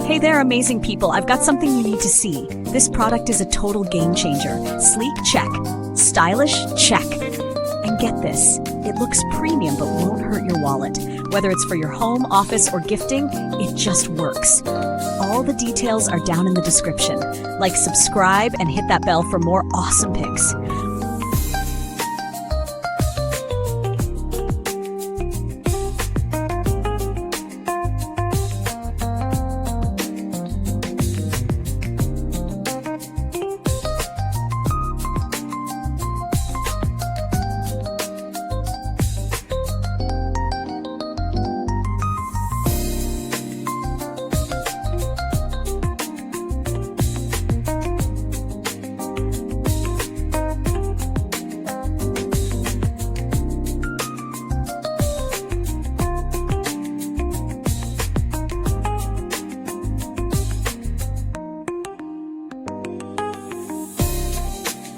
Hey there, amazing people. I've got something you need to see. This product is a total game changer. Sleek? Check. Stylish? Check. And get this, it looks premium but won't hurt your wallet. Whether it's for your home, office, or gifting, it just works. All the details are down in the description. Like, subscribe, and hit that bell for more awesome pics.